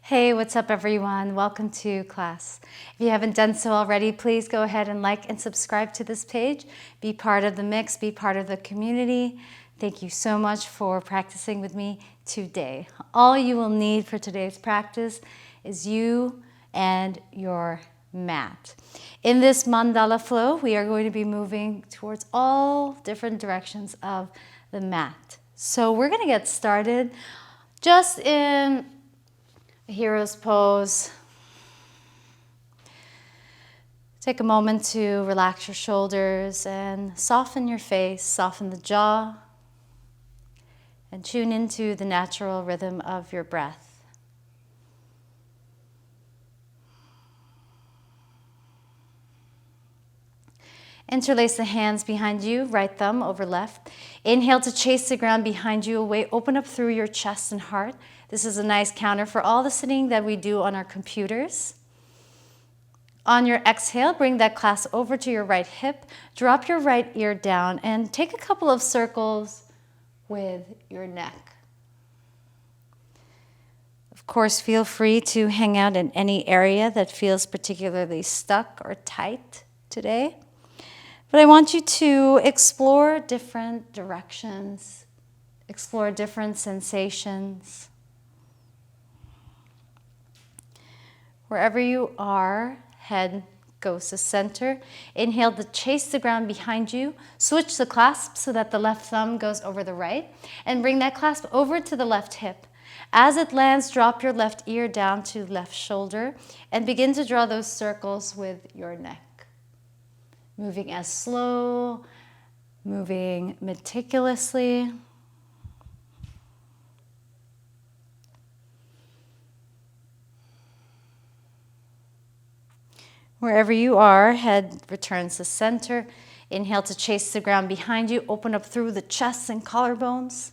Hey, what's up everyone? Welcome to class. If you haven't done so already, please go ahead and like and subscribe to this page. Be part of the mix, be part of the community. Thank you so much for practicing with me today. All you will need for today's practice is you and your mat. In this mandala flow, we are going to be moving towards all different directions of the mat. So we're going to get started just in hero's pose. Take a moment to relax your shoulders and soften your face, soften the jaw, and tune into the natural rhythm of your breath. Interlace the hands behind you, right thumb over left. Inhale to chase the ground behind you away. Open up through your chest and heart. This is a nice counter for all the sitting that we do on our computers. On your exhale, bring that clasp over to your right hip. Drop your right ear down and take a couple of circles with your neck. Of course, feel free to hang out in any area that feels particularly stuck or tight today. But I want you to explore different directions, explore different sensations. Wherever you are, head goes to center. Inhale to chase the ground behind you. Switch the clasp so that the left thumb goes over the right. And bring that clasp over to the left hip. As it lands, drop your left ear down to left shoulder and begin to draw those circles with your neck. Moving as slow, moving meticulously. Wherever you are, head returns to center. Inhale to chase the ground behind you. Open up through the chest and collarbones.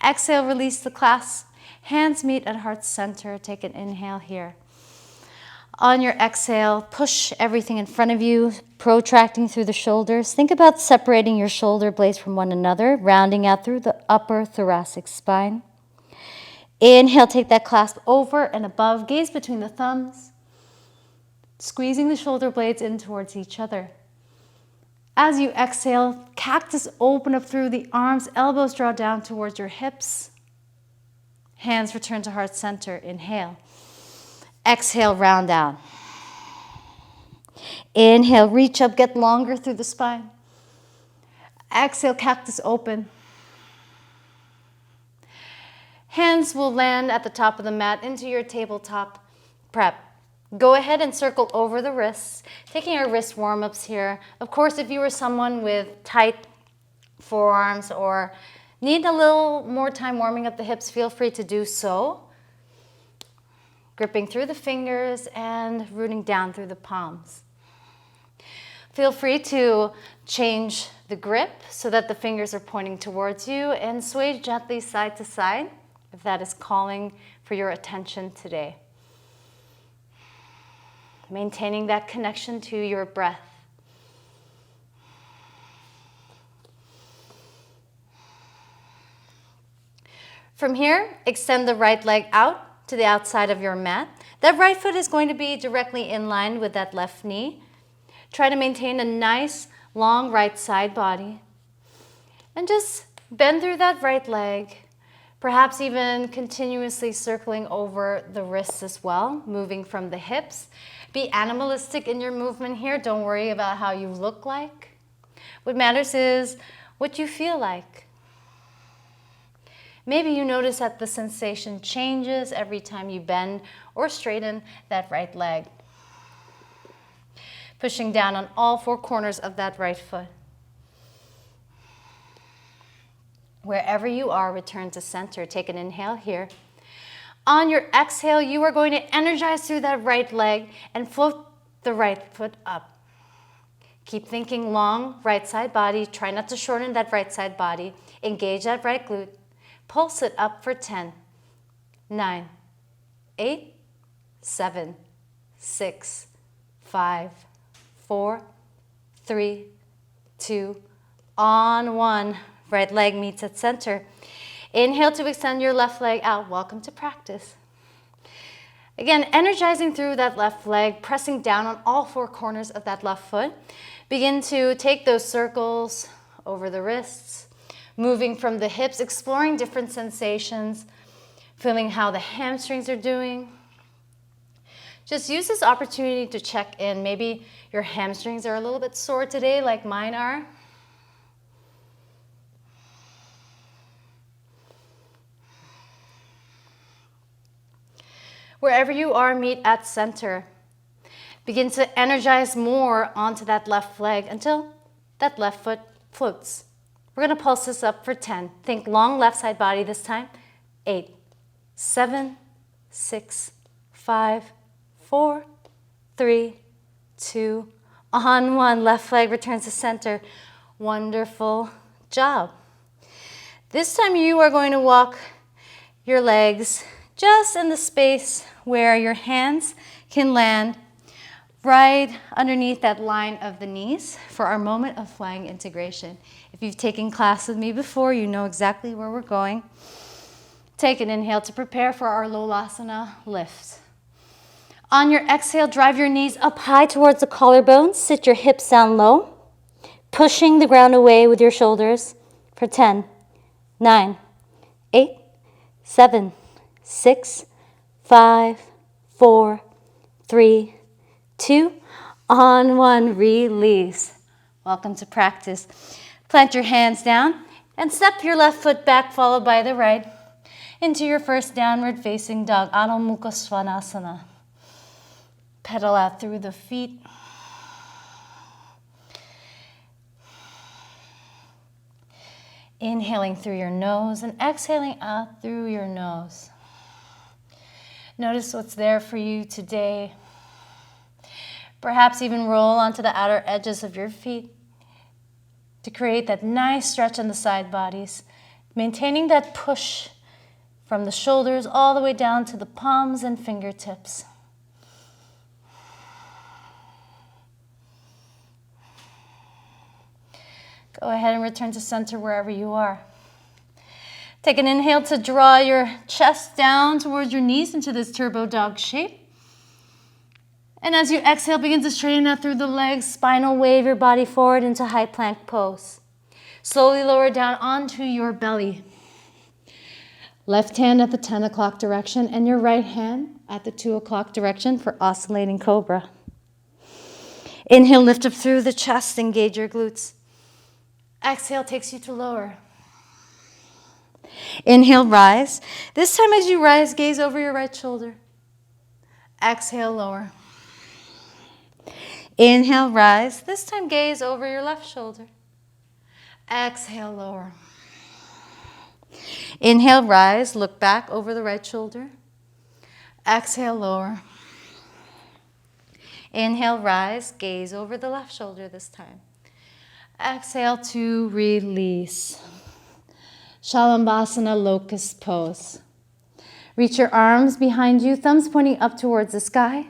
Exhale, release the clasp. Hands meet at heart center. Take an inhale here. On your exhale, push everything in front of you, protracting through the shoulders. Think about separating your shoulder blades from one another, rounding out through the upper thoracic spine. Inhale, take that clasp over and above. Gaze between the thumbs. Squeezing the shoulder blades in towards each other. As you exhale, cactus open up through the arms, elbows draw down towards your hips. Hands return to heart center. Inhale. Exhale, round out. Inhale, reach up, get longer through the spine. Exhale, cactus open. Hands will land at the top of the mat into your tabletop prep. Go ahead and circle over the wrists, taking our wrist warm-ups here. Of course, if you are someone with tight forearms or need a little more time warming up the hips, feel free to do so. Gripping through the fingers and rooting down through the palms. Feel free to change the grip so that the fingers are pointing towards you and sway gently side to side if that is calling for your attention today. Maintaining that connection to your breath. From here, extend the right leg out to the outside of your mat. That right foot is going to be directly in line with that left knee. Try to maintain a nice, long right side body. And just bend through that right leg, perhaps even continuously circling over the wrists as well, moving from the hips. Be animalistic in your movement here. Don't worry about how you look like. What matters is what you feel like. Maybe you notice that the sensation changes every time you bend or straighten that right leg. Pushing down on all four corners of that right foot. Wherever you are, return to center. Take an inhale here. On your exhale, you are going to energize through that right leg and float the right foot up. Keep thinking long right side body. Try not to shorten that right side body. Engage that right glute. Pulse it up for 10, 9, 8, 7, 6, 5, 4, 3, 2, on 1. Right leg meets at center. Inhale to extend your left leg out. Welcome to practice. Again, energizing through that left leg, pressing down on all four corners of that left foot. Begin to take those circles over the wrists, moving from the hips, exploring different sensations, feeling how the hamstrings are doing. Just use this opportunity to check in. Maybe your hamstrings are a little bit sore today, like mine are. Wherever you are, meet at center. Begin to energize more onto that left leg until that left foot floats. We're going to pulse this up for 10. Think long left side body this time. 8, 7, 6, 5, 4, 3, 2, on 1. Left leg returns to center. Wonderful job. This time you are going to walk your legs just in the space where your hands can land right underneath that line of the knees for our moment of flying integration. If you've taken class with me before, you know exactly where we're going. Take an inhale to prepare for our Lolasana lift. On your exhale, drive your knees up high towards the collarbones. Sit your hips down low, pushing the ground away with your shoulders for 10, 9, 8, 7, 6, 5, 4, 3, 2, on 1, release. Welcome to practice. Plant your hands down and step your left foot back, followed by the right, into your first downward facing dog, Adho Mukha Svanasana. Pedal out through the feet. Inhaling through your nose and exhaling out through your nose. Notice what's there for you today. Perhaps even roll onto the outer edges of your feet to create that nice stretch on the side bodies, maintaining that push from the shoulders all the way down to the palms and fingertips. Go ahead and return to center wherever you are. Take an inhale to draw your chest down towards your knees into this turbo dog shape. And as you exhale, begin to straighten out through the legs, spinal wave your body forward into high plank pose. Slowly lower down onto your belly. Left hand at the 10 o'clock direction and your right hand at the 2 o'clock direction for oscillating cobra. Inhale, lift up through the chest, engage your glutes. Exhale takes you to lower. Inhale, rise. This time as you rise, gaze over your right shoulder. Exhale, lower. Inhale, rise. This time gaze over your left shoulder. Exhale, lower. Inhale, rise. Look back over the right shoulder. Exhale, lower. Inhale, rise. Gaze over the left shoulder this time. Exhale to release. Shalambhasana, locust pose. Reach your arms behind you, thumbs pointing up towards the sky.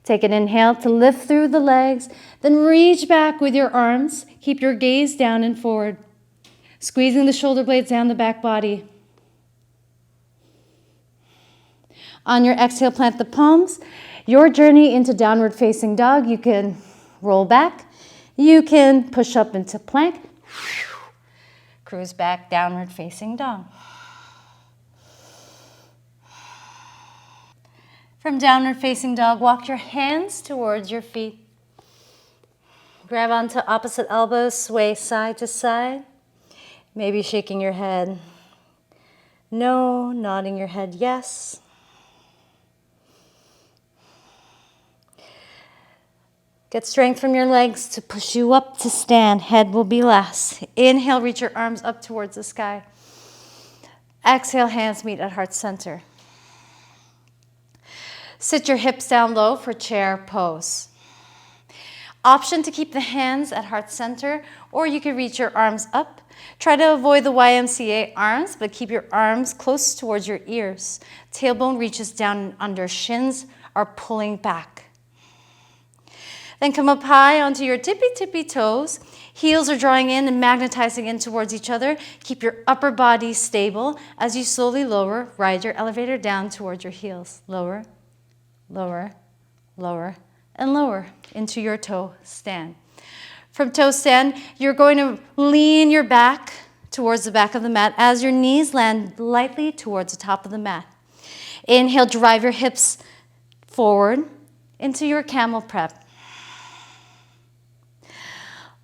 Take an inhale to lift through the legs, then reach back with your arms. Keep your gaze down and forward, squeezing the shoulder blades down the back body. On your exhale, plant the palms. Your journey into downward facing dog, you can roll back. You can push up into plank. Cruise back, downward facing dog. From downward facing dog, walk your hands towards your feet. Grab onto opposite elbows, sway side to side. Maybe shaking your head no, nodding your head yes. Get strength from your legs to push you up to stand. Head will be last. Inhale, reach your arms up towards the sky. Exhale, hands meet at heart center. Sit your hips down low for chair pose. Option to keep the hands at heart center, or you can reach your arms up. Try to avoid the YMCA arms, but keep your arms close towards your ears. Tailbone reaches down and under. Shins are pulling back. Then come up high onto your tippy toes. Heels are drawing in and magnetizing in towards each other. Keep your upper body stable as you slowly lower. Ride your elevator down towards your heels. Lower, lower, lower, and lower into your toe stand. From toe stand, you're going to lean your back towards the back of the mat as your knees land lightly towards the top of the mat. Inhale, drive your hips forward into your camel prep.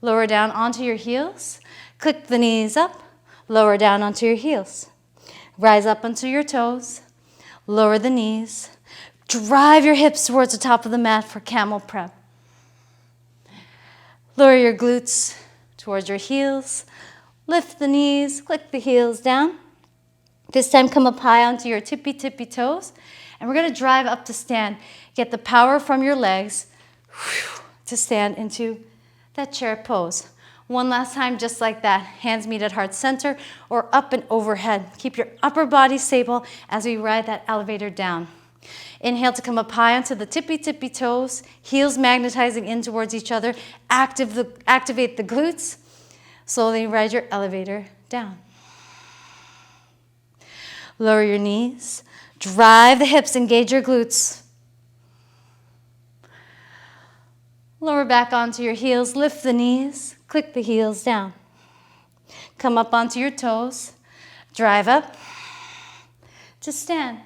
Lower down onto your heels. Click the knees up. Lower down onto your heels. Rise up onto your toes. Lower the knees. Drive your hips towards the top of the mat for camel prep. Lower your glutes towards your heels. Lift the knees. Click the heels down. This time come up high onto your tippy toes. And we're going to drive up to stand. Get the power from your legs to stand into that chair pose. One last time, just like that. Hands meet at heart center or up and overhead. Keep your upper body stable as we ride that elevator down. Inhale to come up high onto the tippy toes. Heels magnetizing in towards each other. Activate the glutes. Slowly ride your elevator down. Lower your knees. Drive the hips, engage your glutes. Lower back onto your heels, lift the knees, click the heels down. Come up onto your toes, drive up to stand.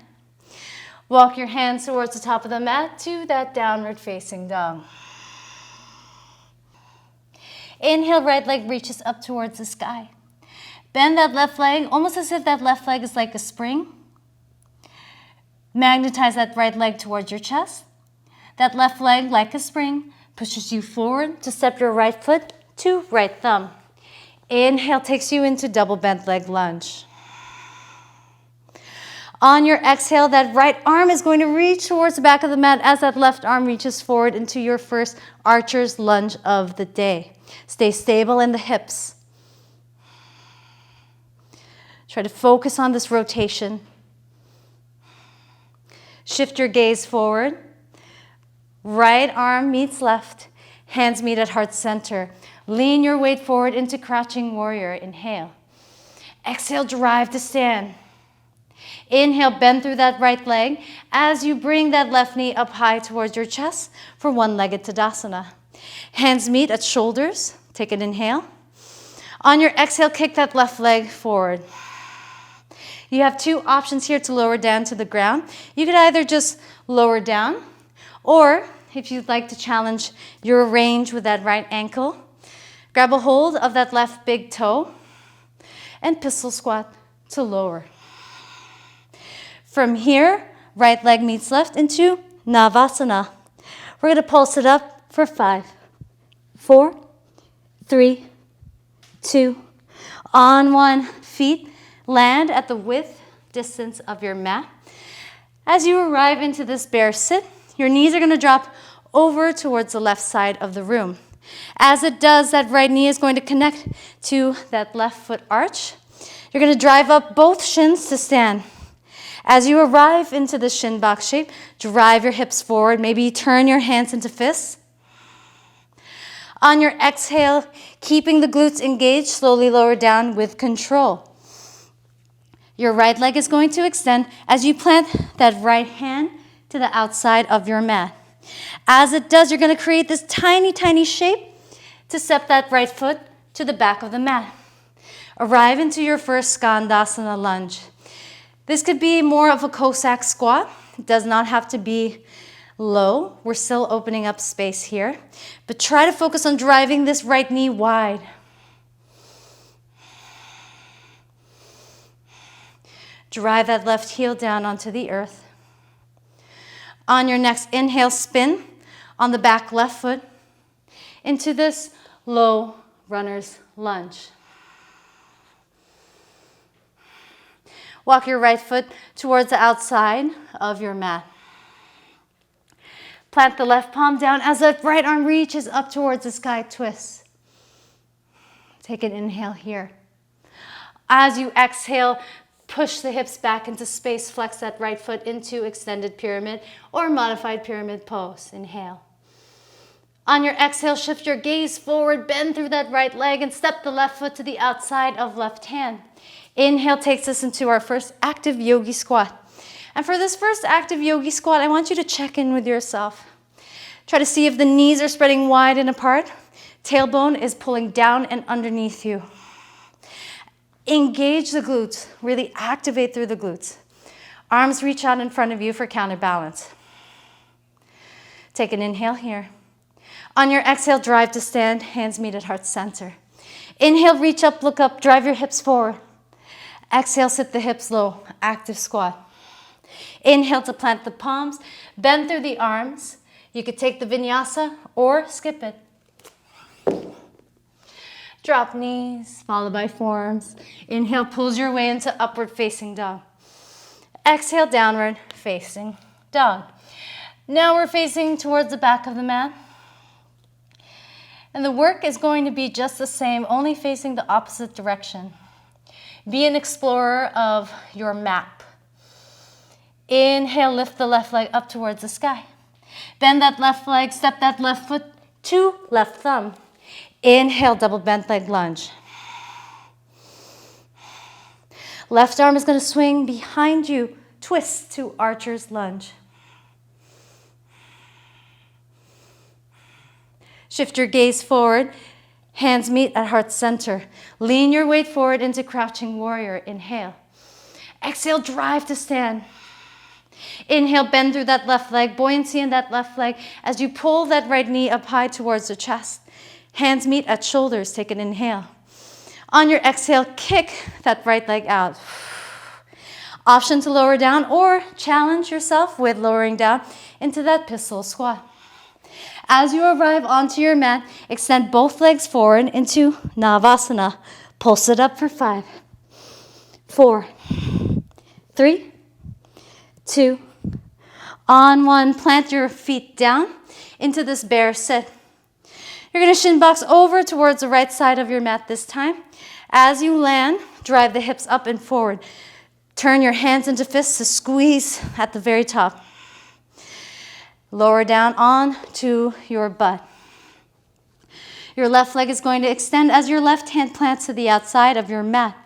Walk your hands towards the top of the mat to that downward facing dog. Inhale, right leg reaches up towards the sky. Bend that left leg, almost as if that left leg is like a spring. Magnetize that right leg towards your chest. That left leg, like a spring, pushes you forward to step your right foot to right thumb. Inhale takes you into double bent leg lunge. On your exhale, that right arm is going to reach towards the back of the mat as that left arm reaches forward into your first archer's lunge of the day. Stay stable in the hips. Try to focus on this rotation. Shift your gaze forward. Right arm meets left. Hands meet at heart center. Lean your weight forward into crouching warrior. Inhale. Exhale, drive to stand. Inhale, bend through that right leg as you bring that left knee up high towards your chest for one-legged Tadasana. Hands meet at shoulders. Take an inhale. On your exhale, kick that left leg forward. You have two options here to lower down to the ground. You could either just lower down, or if you'd like to challenge your range with that right ankle, grab a hold of that left big toe and pistol squat to lower. From here, right leg meets left into Navasana. We're going to pulse it up for 5, 4, 3, 2. On one, feet land at the width distance of your mat. As you arrive into this bear sit, your knees are going to drop over towards the left side of the room. As it does, that right knee is going to connect to that left foot arch. You're going to drive up both shins to stand. As you arrive into the shin box shape, drive your hips forward. Maybe turn your hands into fists. On your exhale, keeping the glutes engaged, slowly lower down with control. Your right leg is going to extend as you plant that right hand to the outside of your mat. As it does, you're going to create this tiny, tiny shape to step that right foot to the back of the mat. Arrive into your first Skandasana lunge. This could be more of a Cossack squat. It does not have to be low. We're still opening up space here. But try to focus on driving this right knee wide. Drive that left heel down onto the earth. On your next inhale, spin on the back left foot into this low runner's lunge. Walk your right foot towards the outside of your mat. Plant the left palm down as the right arm reaches up towards the sky, twist. Take an inhale here. As you exhale, push the hips back into space, flex that right foot into extended pyramid or modified pyramid pose. Inhale. On your exhale, shift your gaze forward, bend through that right leg and step the left foot to the outside of left hand. Inhale takes us into our first active yogi squat. And for this first active yogi squat, I want you to check in with yourself. Try to see if the knees are spreading wide and apart. Tailbone is pulling down and underneath you. Engage the glutes, really activate through the glutes. Arms reach out in front of you for counterbalance. Take an inhale here. On your exhale, drive to stand, hands meet at heart center. Inhale, reach up, look up, drive your hips forward. Exhale, sit the hips low, active squat. Inhale to plant the palms, bend through the arms. You could take the vinyasa or skip it. Drop knees, followed by forearms. Inhale, pulls your way into upward facing dog. Exhale, downward facing dog. Now we're facing towards the back of the mat. And the work is going to be just the same, only facing the opposite direction. Be an explorer of your map. Inhale, lift the left leg up towards the sky. Bend that left leg, step that left foot to left thumb. Inhale, double bent leg lunge. Left arm is going to swing behind you, twist to archer's lunge. Shift your gaze forward, hands meet at heart center. Lean your weight forward into crouching warrior. Inhale. Exhale, drive to stand. Inhale, bend through that left leg, buoyancy in that left leg as you pull that right knee up high towards the chest. Hands meet at shoulders, take an inhale. On your exhale, kick that right leg out. Option to lower down or challenge yourself with lowering down into that pistol squat. As you arrive onto your mat, extend both legs forward into Navasana. Pulse it up for 5, 4, 3, 2, on 1. Plant your feet down into this bear sit. You're going to shin box over towards the right side of your mat this time. As you land, drive the hips up and forward. Turn your hands into fists to squeeze at the very top. Lower down onto your butt. Your left leg is going to extend as your left hand plants to the outside of your mat.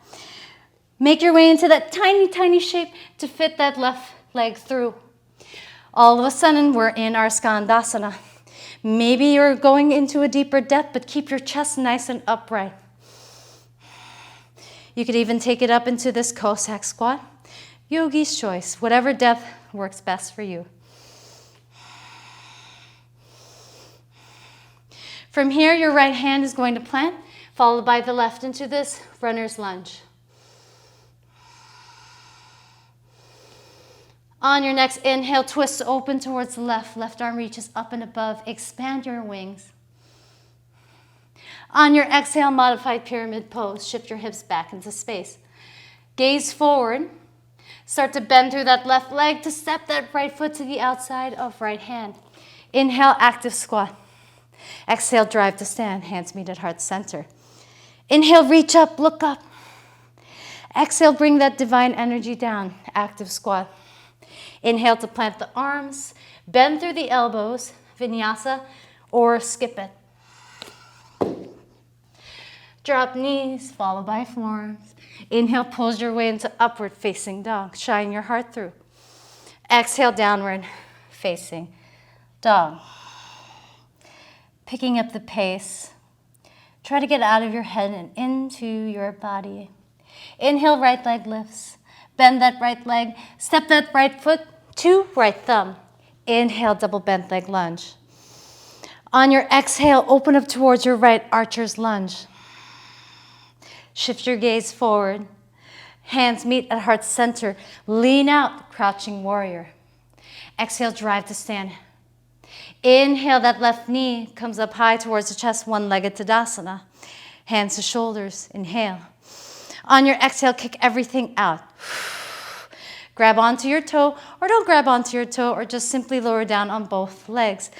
Make your way into that tiny, tiny shape to fit that left leg through. All of a sudden, we're in our Skandasana. Maybe you're going into a deeper depth, but keep your chest nice and upright. You could even take it up into this Cossack squat. Yogi's choice, whatever depth works best for you. From here, your right hand is going to plant, followed by the left into this runner's lunge. On your next inhale, twist open towards the left. Left arm reaches up and above. Expand your wings. On your exhale, modified pyramid pose. Shift your hips back into space. Gaze forward. Start to bend through that left leg to step that right foot to the outside of right hand. Inhale, active squat. Exhale, drive to stand. Hands meet at heart center. Inhale, reach up, look up. Exhale, bring that divine energy down. Active squat. Inhale to plant the arms. Bend through the elbows. Vinyasa or skip it. Drop knees, followed by forearms. Inhale, pulls your way into upward facing dog. Shine your heart through. Exhale, downward facing dog. Picking up the pace. Try to get out of your head and into your body. Inhale, right leg lifts. Bend that right leg. Step that right foot to right thumb. Inhale, double bent leg lunge. On your exhale, open up towards your right archer's lunge. Shift your gaze forward. Hands meet at heart center. Lean out, crouching warrior. Exhale, drive to stand. Inhale, that left knee comes up high towards the chest, one-legged Tadasana. Hands to shoulders, inhale. On your exhale, kick everything out. Grab onto your toe, or don't grab onto your toe, or just simply lower down on both legs.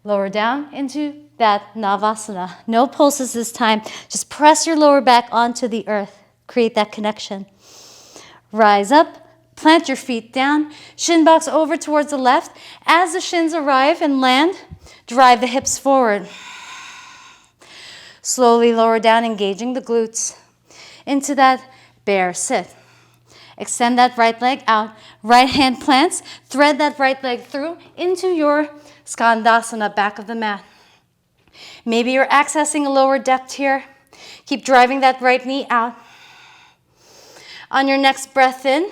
Lower down into that Navasana. No pulses this time. Just press your lower back onto the earth. Create that connection. Rise up, Plant your feet down, shin box over towards the left. As the shins arrive and land, drive the hips forward. Slowly lower down, engaging the glutes into that bear sit. Extend that right leg out. Right hand plants. Thread that right leg through into your Skandasana, back of the mat. Maybe you're accessing a lower depth here. Keep driving that right knee out. On your next breath in,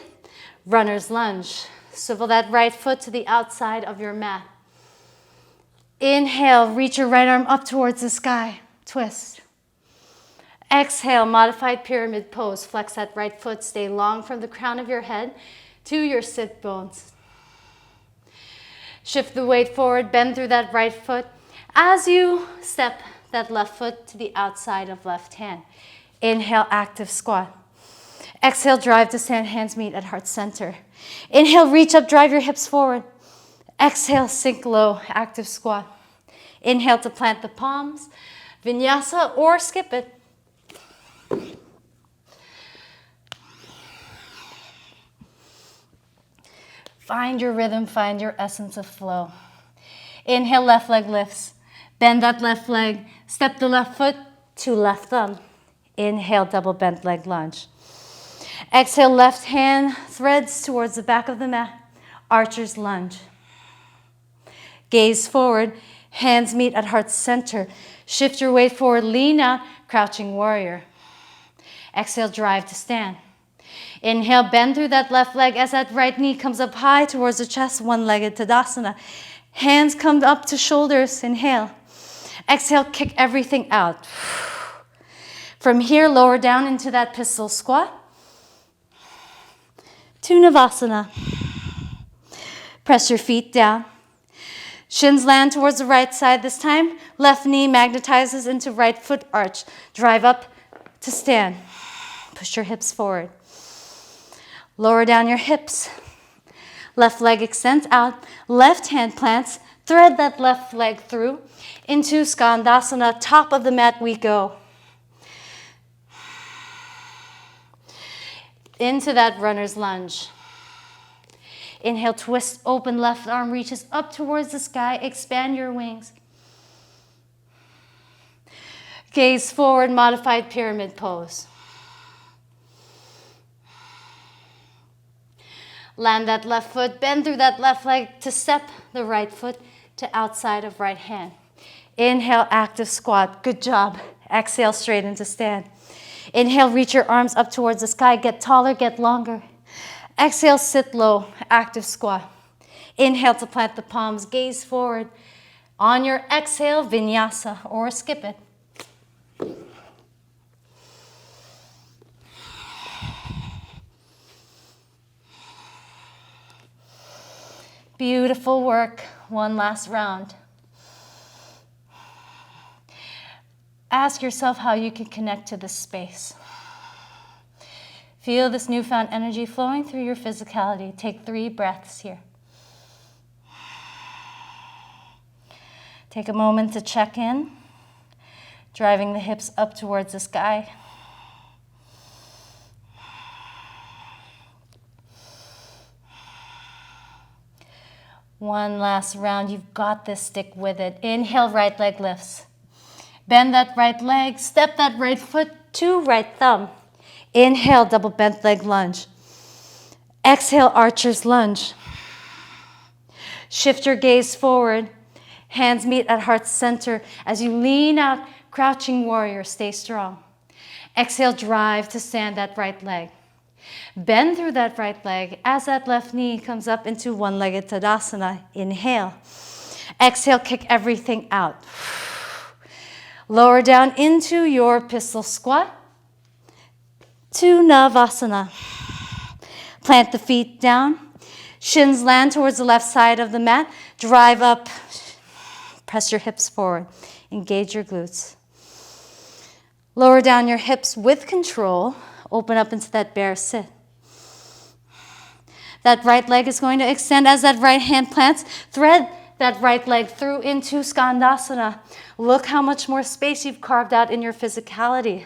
runner's lunge. Swivel that right foot to the outside of your mat. Inhale, reach your right arm up towards the sky. Twist. Exhale, modified pyramid pose. Flex that right foot. Stay long from the crown of your head to your sit bones. Shift the weight forward. Bend through that right foot as you step that left foot to the outside of left hand. Inhale, active squat. Exhale, drive to stand. Hands meet at heart center. Inhale, reach up, drive your hips forward. Exhale, sink low, active squat. Inhale to plant the palms. Vinyasa or skip it. Find your rhythm, find your essence of flow. Inhale, left leg lifts. Bend that left leg. Step the left foot to left thumb. Inhale, double bent leg lunge. Exhale, left hand threads towards the back of the mat. Archer's lunge. Gaze forward. Hands meet at heart center. Shift your weight forward. Lean out. Crouching warrior. Exhale, drive to stand. Inhale, bend through that left leg as that right knee comes up high towards the chest, one-legged Tadasana. Hands come up to shoulders, inhale. Exhale, kick everything out. From here, lower down into that pistol squat to Navasana. Press your feet down. Shins land towards the right side this time. Left knee magnetizes into right foot arch. Drive up to stand. Push your hips forward. Lower down your hips. Left leg extends out. Left hand plants. Thread that left leg through into Skandasana. Top of the mat we go. Into that runner's lunge. Inhale, twist, open, left arm reaches up towards the sky. Expand your wings. Gaze forward, modified pyramid pose. Land that left foot, bend through that left leg to step the right foot to outside of right hand. Inhale, active squat. Good job. Exhale, straight into stand. Inhale, reach your arms up towards the sky. Get taller, get longer. Exhale, sit low, active squat. Inhale to plant the palms, gaze forward. On your exhale, vinyasa or skip it. Beautiful work. One last round. Ask yourself how you can connect to this space. Feel this newfound energy flowing through your physicality. Take 3 breaths here. Take a moment to check in, driving the hips up towards the sky. One last round. You've got this. Stick with it. Inhale, right leg lifts. Bend that right leg. Step that right foot to right thumb. Inhale, double bent leg lunge. Exhale, archer's lunge. Shift your gaze forward. Hands meet at heart center as you lean out, crouching warrior. Stay strong. Exhale, drive to stand that right leg. Bend through that right leg as that left knee comes up into one-legged Tadasana. Inhale. Exhale, kick everything out. Lower down into your pistol squat to Navasana. Plant the feet down. Shins land towards the left side of the mat. Drive up. Press your hips forward. Engage your glutes. Lower down your hips with control. Open up into that bear sit. That right leg is going to extend as that right hand plants. Thread that right leg through into Skandasana. Look how much more space you've carved out in your physicality.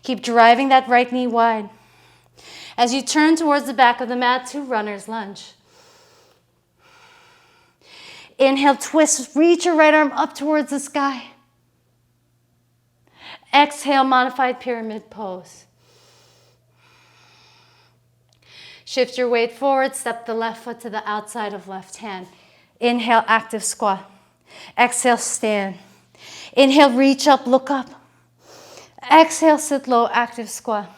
Keep driving that right knee wide. As you turn towards the back of the mat to runner's lunge. Inhale, twist, reach your right arm up towards the sky. Exhale, modified pyramid pose. Shift your weight forward, step the left foot to the outside of left hand. Inhale, active squat. Exhale, stand. Inhale, reach up, look up. Exhale, sit low, active squat.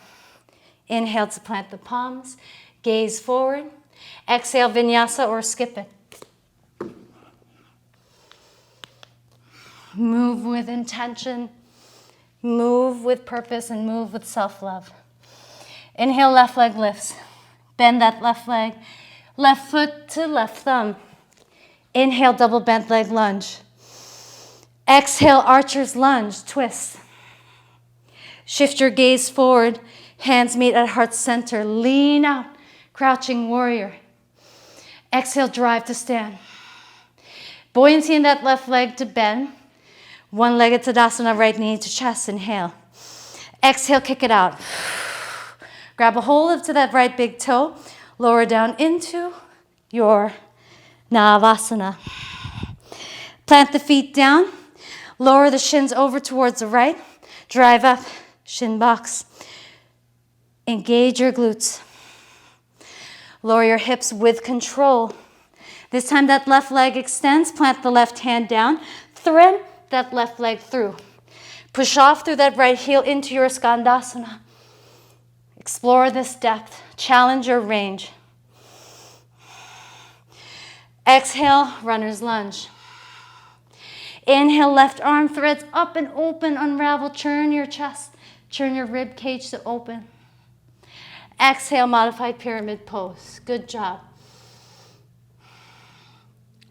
Inhale to plant the palms, gaze forward. Exhale, vinyasa or skip it. Move with intention, move with purpose, and move with self-love. Inhale, left leg lifts. Bend that left leg, left foot to left thumb. Inhale, double bent leg lunge. Exhale, archer's lunge, twist. Shift your gaze forward, hands meet at heart center. Lean out, crouching warrior. Exhale, drive to stand. Buoyancy in that left leg to bend. One-legged Tadasana, right knee to chest, inhale. Exhale, kick it out. Grab a hold to that right big toe. Lower down into your Navasana. Plant the feet down. Lower the shins over towards the right. Drive up, shin box. Engage your glutes. Lower your hips with control. This time that left leg extends. Plant the left hand down. Thread that left leg through. Push off through that right heel into your Skandasana. Explore this depth. Challenge your range. Exhale, runner's lunge. Inhale, left arm threads up and open, unravel, churn your chest, churn your rib cage to open. Exhale, modified pyramid pose. Good job.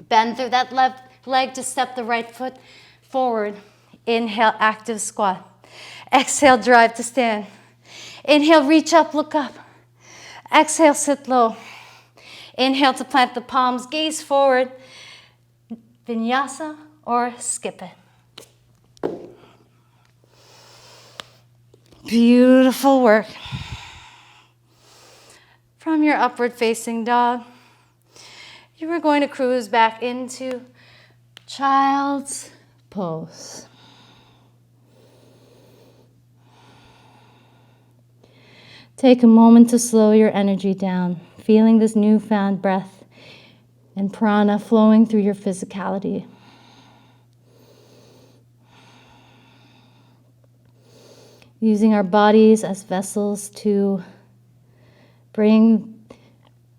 Bend through that left leg to step the right foot forward. Inhale, active squat. Exhale, drive to stand. Inhale, reach up, look up. Exhale, sit low. Inhale to plant the palms, gaze forward. Vinyasa or skip it. Beautiful work. From your upward facing dog, you are going to cruise back into child's pose. Take a moment to slow your energy down, feeling this newfound breath and prana flowing through your physicality. Using our bodies as vessels to bring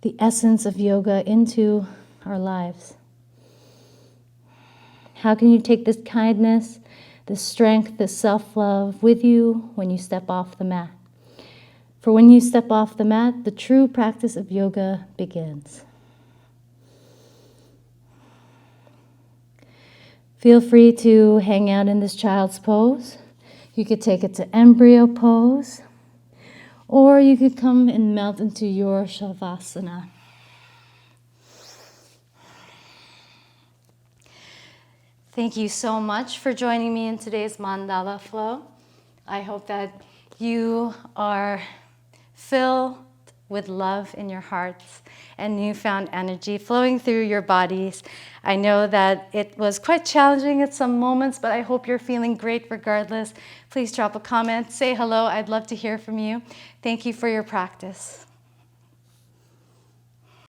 the essence of yoga into our lives. How can you take this kindness, this strength, this self-love with you when you step off the mat? For when you step off the mat, the true practice of yoga begins. Feel free to hang out in this child's pose. You could take it to embryo pose, or you could come and melt into your Savasana. Thank you so much for joining me in today's Mandala flow. I hope that you are filled with love in your hearts and newfound energy flowing through your bodies. I know that it was quite challenging at some moments, but I hope you're feeling great regardless. Please drop a comment, say hello. I'd love to hear from you. Thank you for your practice.